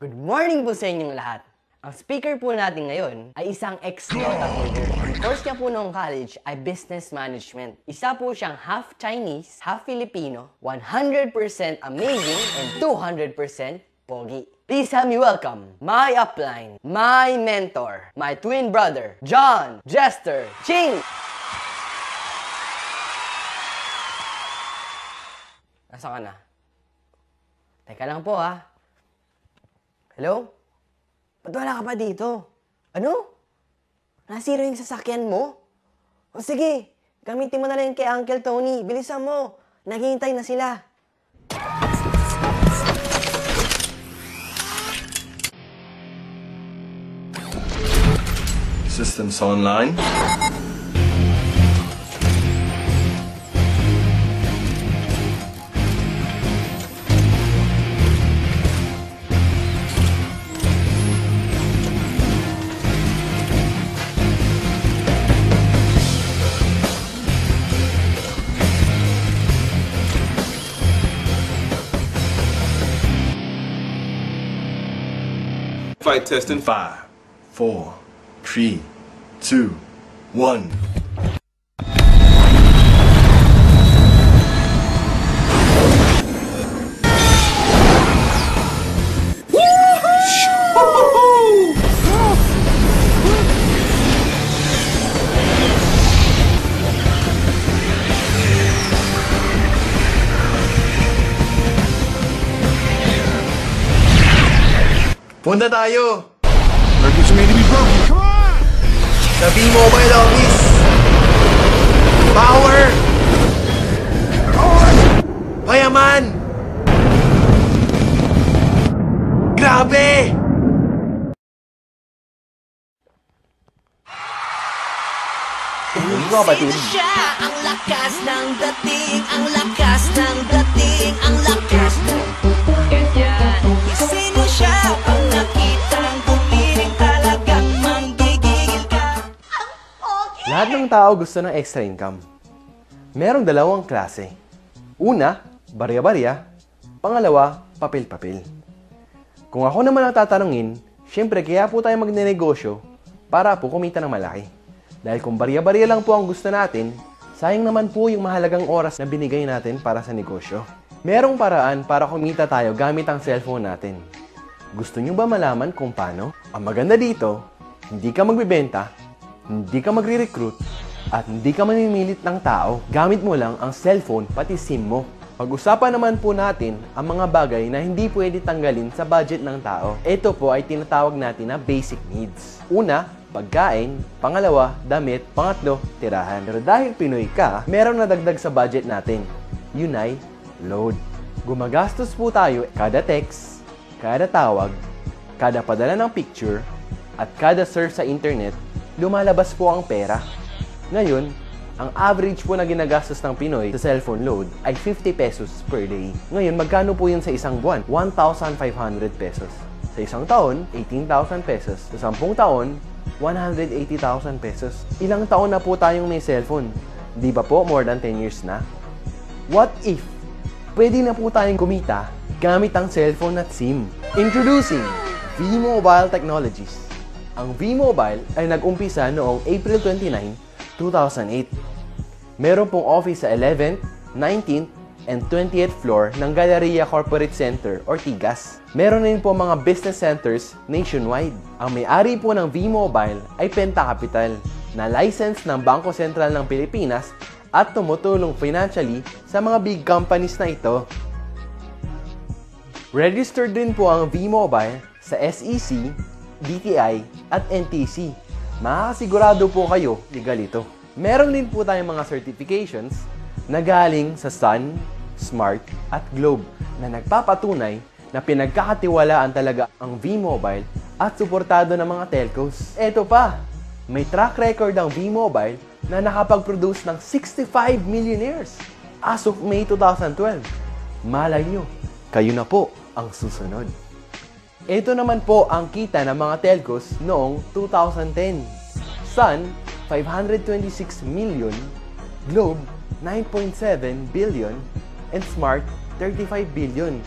Good morning po sa inyong lahat. Ang speaker po natin ngayon ay isang ex-nota holder. Ang course niya po noong college ay Business Management. Isa po siyang half Chinese, half Filipino, 100% amazing, and 200% pogi. Please help me welcome my upline, my mentor, my twin brother, John Jester Ching! Nasa ka na? Teka lang po ha. Hello? Ba't wala ka pa dito? Ano? Nasira yung sasakyan mo? O sige, gamitin mo na lang kay Uncle Tony. Bilisan mo. Naghihintay na sila. Systems online. Flight test in 5, 4, 3, 2, 1. Punta tayo! Circuits made to be broken. Come on! Sa V-Mobile office! Power! Payaman! Grabe! Kapatid. Siya ang lakas ng dating, ang lakas ng dating, ang lakas ng ganyan. Sino siya pag nakitang gumiling talagang manggigigil ka? Lahat ng tao gusto ng extra income. Merong dalawang klase. Una, barya-barya. Pangalawa, papel-papel. Kung ako naman ang tatanungin, syempre kaya po tayo magnenegosyo para po kumita ng malaki. Dahil kung barya-barya lang po ang gusto natin, sayang naman po yung mahalagang oras na binigay natin para sa negosyo. Merong paraan para kumita tayo gamit ang cellphone natin. Gusto nyo ba malaman kung paano? Ang maganda dito, hindi ka magbibenta, hindi ka magre-recruit, at hindi ka mamimilit ng tao. Gamit mo lang ang cellphone pati SIM mo. Pag-usapan naman po natin ang mga bagay na hindi pwede tanggalin sa budget ng tao. Ito po ay tinatawag natin na basic needs. Una, pagkain. Pangalawa, damit. Pangatlo, tirahan. Pero dahil Pinoy ka, meron na dagdag sa budget natin. Yun ay load. Gumagastos po tayo kada text, kada tawag, kada padala ng picture, at kada search sa internet, lumalabas po ang pera. Ngayon, ang average po na ginagastos ng Pinoy sa cellphone load ay 50 pesos per day. Ngayon, magkano po yun sa isang buwan? 1,500 pesos. Sa isang taon, 18,000 pesos. Sa 10 taon, 180,000 pesos. Ilang taon na po tayong may cellphone? Di ba po more than 10 years na? What if pwede na po tayong kumita gamit ang cellphone at SIM? Introducing V-Mobile Technologies. Ang V-Mobile ay nag-umpisa noong April 29, 2008. Meron pong office sa 11th, 19th, and 20th floor ng Galleria Corporate Center or TIGAS. Meron din po mga business centers nationwide. Ang may-ari po ng V-Mobile ay Penta Capital, na license ng Bangko Sentral ng Pilipinas at tumutulong financially sa mga big companies na ito. Registered din po ang V-Mobile sa SEC, DTI, at NTC. Makakasigurado po kayo legal ito. Meron din po tayong mga certifications na galing sa Sun, Smart, at Globe na nagpapatunay na pinagkakatiwalaan talaga ang V-Mobile at suportado ng mga telcos. Eto pa, may track record ang V-Mobile na nakapag-produce ng 65 millionaires as of May 2012. Malay nyo, kayo na po ang susunod. Ito naman po ang kita ng mga telcos noong 2010. Sun, 526 million, Globe, 9.7 billion, and Smart, 35 billion.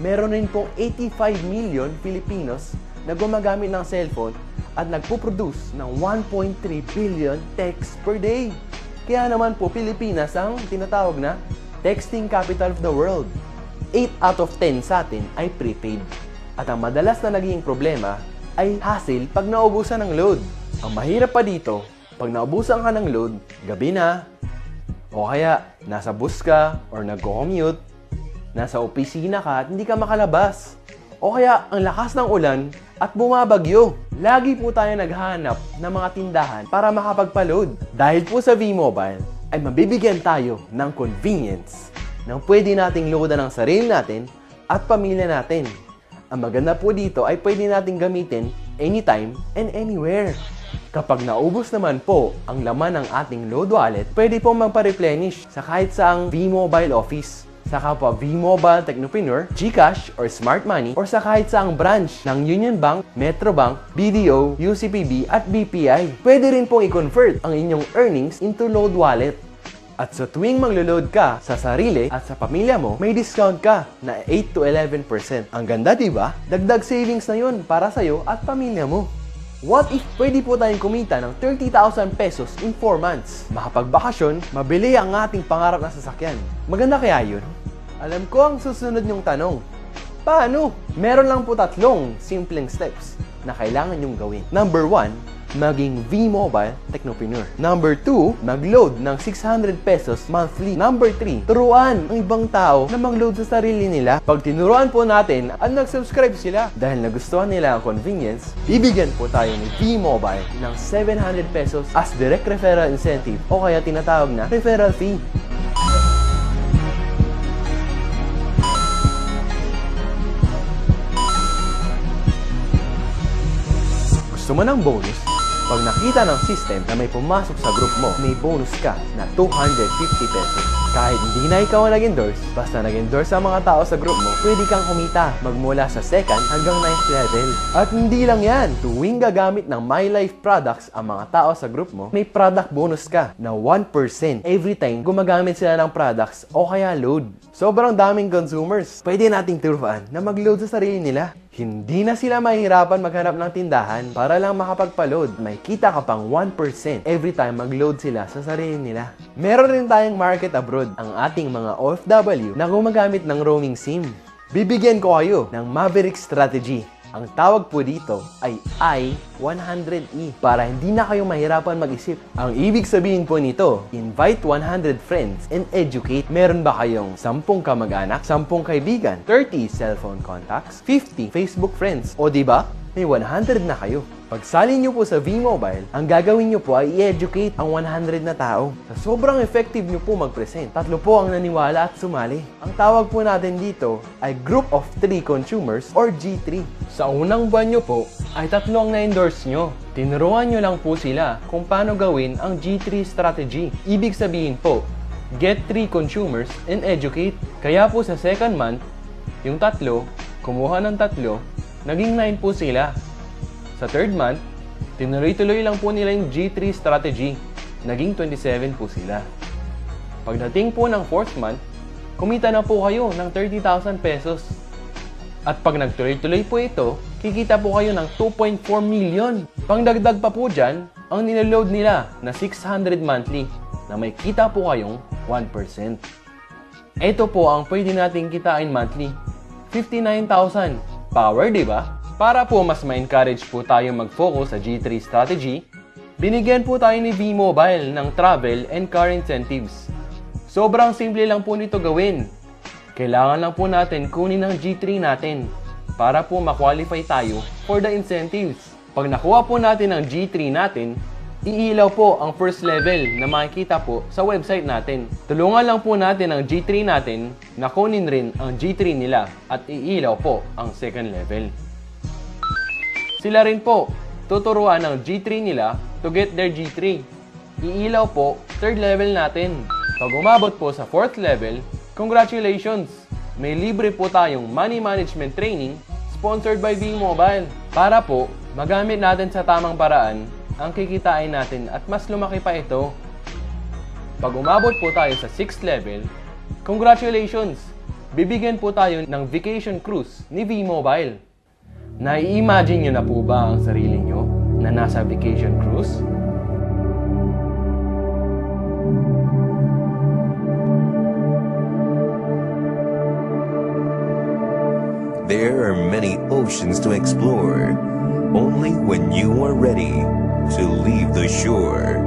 meron rin pong 85 million Filipinos na gumagamit ng cellphone at nagpo-produce ng 1.3 billion texts per day. Kaya naman po, Pilipinas ang tinatawag na texting capital of the world. 8 out of 10 sa atin ay prepaid. At ang madalas na naging problema ay hassle pag naubusan ng load. Ang mahirap pa dito, pag naubusan ka ng load, gabi na, o kaya nasa bus ka or nag-commute, nasa opisina ka at hindi ka makalabas. O kaya ang lakas ng ulan at bumabagyo. Lagi po tayo naghahanap ng mga tindahan para makapagpa-load. Dahil po sa V-Mobile ay mabibigyan tayo ng convenience nang pwede nating loadan ng sarili natin at pamilya natin. Ang maganda po dito ay pwede nating gamitin anytime and anywhere. Kapag naubos naman po ang laman ng ating load wallet, pwede po magpa-replenish sa kahit saang V-Mobile office. Sa kapwa V-Mobile Technopreneur, GCash or Smart Money, or sa kahit saang branch ng Union Bank, Metro Bank, BDO, UCPB at BPI. Pwede rin pong i-convert ang inyong earnings into load wallet. At sa tuwing maglo-load ka sa sarili at sa pamilya mo, may discount ka na 8 to 11%. Ang ganda, diba? Dagdag savings na yun para sa'yo at pamilya mo. What if pwede po tayong kumita ng 30,000 pesos in 4 months? Makapagbakasyon, mabili ang ating pangarap na sasakyan. Maganda kaya yun? Alam ko ang susunod niyong tanong. Paano? Meron lang po 3 simpleng steps na kailangan niyong gawin. Number 1, maging V-Mobile Technopreneur. Number 2, mag-load ng 600 pesos monthly. Number 3, turuan ang ibang tao na mag-load sa sarili nila. Pag tinuruan po natin at nag-subscribe sila dahil nagustuhan nila ang convenience, bibigyan po tayo ni V-Mobile ng 700 pesos as direct referral incentive o kaya tinatawag na referral fee. Gusto mo ng bonus? Pag nakita ng system na may pumasok sa group mo, may bonus ka na 250 pesos. Kahit hindi na ikaw ang nag-endorse, basta nag-endorse ang mga tao sa group mo, pwede kang kumita magmula sa 2nd hanggang 9th level. At hindi lang yan, tuwing gagamit ng My Life products ang mga tao sa group mo, may product bonus ka na 1% every time gumagamit sila ng products o kaya load. Sobrang daming consumers, pwede nating turuan na mag-load sa sarili nila. Hindi na sila mahihirapan maghanap ng tindahan para lang makapagpa-load. May kita ka pang 1% every time mag-load sila sa sarili nila. Meron rin tayong market abroad, ang ating mga OFW na gumagamit ng roaming SIM. Bibigyan ko kayo ng Maverick Strategy. Ang tawag po dito ay I-100E para hindi na kayo mahirapan mag-isip. Ang ibig sabihin po nito, invite 100 friends and educate. Meron ba kayong 10 kamag-anak, 10 kaibigan, 30 cellphone contacts, 50 Facebook friends, o diba? May 100 na kayo. Pagsali nyo po sa V-Mobile, ang gagawin nyo po ay i-educate ang 100 na tao. Sa sobrang effective nyo po mag-present, 3 po ang naniwala at sumali. Ang tawag po natin dito ay Group of 3 Consumers or G3. Sa unang buwan nyo po, ay 3 ang na-endorse nyo. Tinuruan nyo lang po sila kung paano gawin ang G3 strategy. Ibig sabihin po, get 3 consumers and educate. Kaya po sa 2nd month, yung 3, kumuha ng 3, naging 9 po sila. Sa 3rd month, tinuloy-tuloy lang po nila yung G3 strategy. Naging 27 po sila. Pagdating po ng 4th month, kumita na po kayo ng 30,000 pesos. At pag nagtuloy-tuloy po ito, kikita po kayo ng 2.4 million. Pangdagdag pa po dyan, ang niload nila na 600 monthly na may kita po kayong 1%. Ito po ang pwede nating kitain monthly. 59,000. Power, di ba? Para po mas ma-encourage po tayo mag-focus sa G3 strategy, binigyan po tayo ni V-Mobile ng travel and car incentives. Sobrang simple lang po nito gawin. Kailangan lang po natin kunin ang G3 natin para po ma-qualify tayo for the incentives. Pag nakuha po natin ang G3 natin, iilaw po ang first level na makikita po sa website natin. Tulungan lang po natin ang G3 natin na kunin rin ang G3 nila at iilaw po ang second level. Sila rin po tuturuan ng G3 nila to get their G3. Iilaw po third level natin. Pag umabot po sa 4th level, congratulations! May libre po tayong money management training sponsored by V-Mobile para po magamit natin sa tamang paraan ang kikitain natin at mas lumaki pa ito. Pag umabot po tayo sa 6th level, congratulations! bibigyan po tayo ng vacation cruise ni V-Mobile. Nai-imagine nyo na po ba ang sarili nyo na nasa vacation cruise? There are many oceans to explore. Only when you are ready to leave the shore.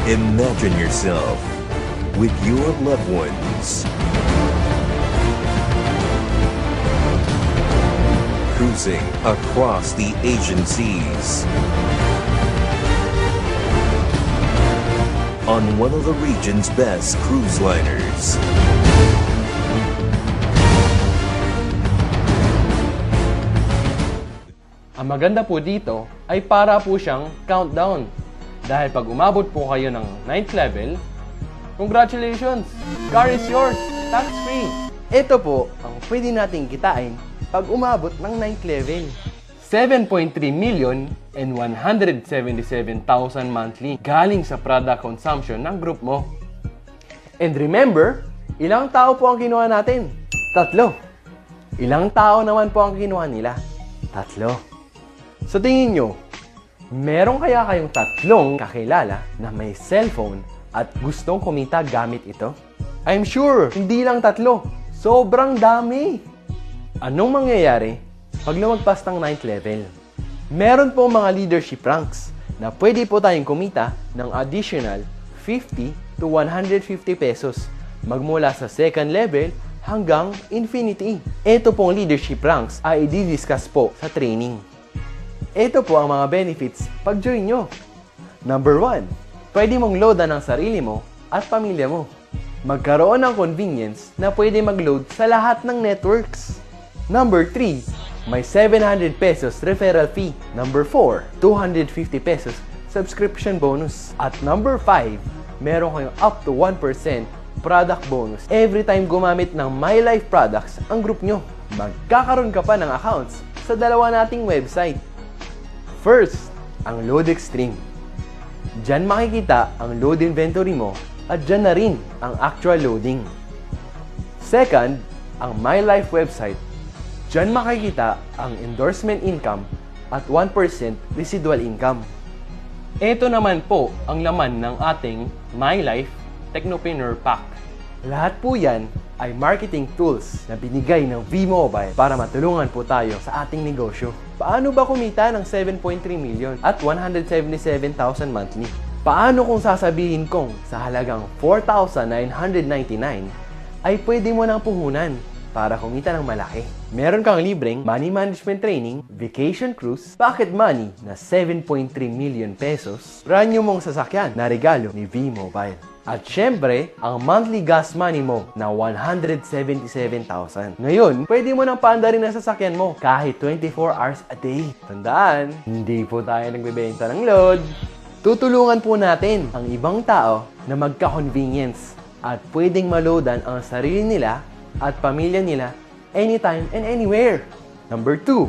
Imagine yourself with your loved ones cruising across the Asian seas on one of the region's best cruise liners. Ang maganda po dito ay para po siyang countdown. Dahil pag umabot po kayo ng 9th level, congratulations! Car is yours! Tax-free! Ito po ang pwede nating kitain pag umabot ng 9th level. 7.3 million and 177,000 monthly galing sa product consumption ng group mo. And remember, ilang tao po ang kinuha natin? 3. Ilang tao naman po ang kinuha nila? 3. So tingin nyo, meron kaya kayong 3 kakilala na may cellphone at gustong kumita gamit ito? I'm sure, hindi lang 3. Sobrang dami! Anong mangyayari pag lumagpas ng 9th level? Meron po mga leadership ranks na pwede po tayong kumita ng additional 50 to 150 pesos magmula sa 2nd level hanggang infinity. Ito pong leadership ranks ay i-discuss po sa training. Ito po ang mga benefits pag join nyo. Number 1, pwede mong loadan ang sarili mo at pamilya mo. Magkaroon ng convenience na pwede mag-load sa lahat ng networks. Number 3, may 700 pesos referral fee. Number 4, 250 pesos subscription bonus. At number 5, meron kayong up to 1% product bonus every time gumamit ng My Life products ang group nyo. Magkakaroon ka pa ng accounts sa dalawa nating website. First, ang Load Extreme. Diyan makikita ang load inventory mo at diyan na rin ang actual loading. Second, ang My Life website. Diyan makikita ang endorsement income at 1% residual income. Ito naman po ang laman ng ating My Life Technopreneur Pack. Lahat po yan ay marketing tools na binigay ng V-Mobile para matulungan po tayo sa ating negosyo. Paano ba kumita ng 7.3 million at 177,000 monthly? Paano kung sasabihin kong sa halagang 4,999 ay pwede mo nang puhunan para kumita ng malaki? Meron kang libreng money management training, vacation cruise, pocket money na 7.3 million pesos, brand new mong sasakyan na regalo ni V-Mobile. At syempre, ang monthly gas money mo na 177,000. Ngayon, pwede mo nang paandarin ang sasakyan mo kahit 24 hours a day. Tandaan, hindi po tayo nagbebenta ng load. Tutulungan po natin ang ibang tao na magka-convenience at pwedeng maloadan ang sarili nila at pamilya nila anytime and anywhere. Number 2,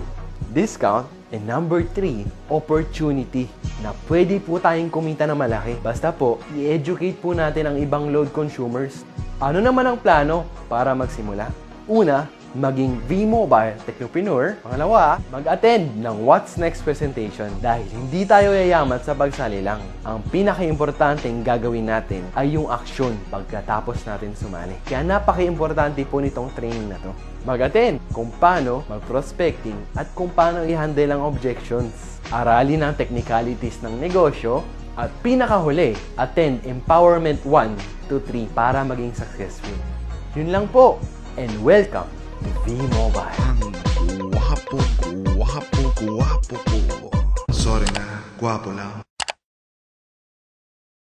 discount. And number 3, opportunity na pwede po tayong kumita na malaki. Basta po, i-educate po natin ang ibang load consumers. Ano naman ang plano para magsimula? Una, maging V-Mobile Technopreneur. Pangalawa, mag-attend ng What's Next presentation dahil hindi tayo yayaman sa pagsali lang. Ang pinaka-importanteng gagawin natin ay yung aksyon pagkatapos natin sumali. Kaya napaka-importante po nitong training na to. Mag-attend kung paano mag-prospecting at kung paano i-handle ang objections. Aralin ang technicalities ng negosyo at pinakahuli, attend Empowerment 1 to 3 para maging successful. Yun lang po, and welcome to V-Mobile. Guwapo, guwapo, guwapo po. Sorry na, guwapo lang.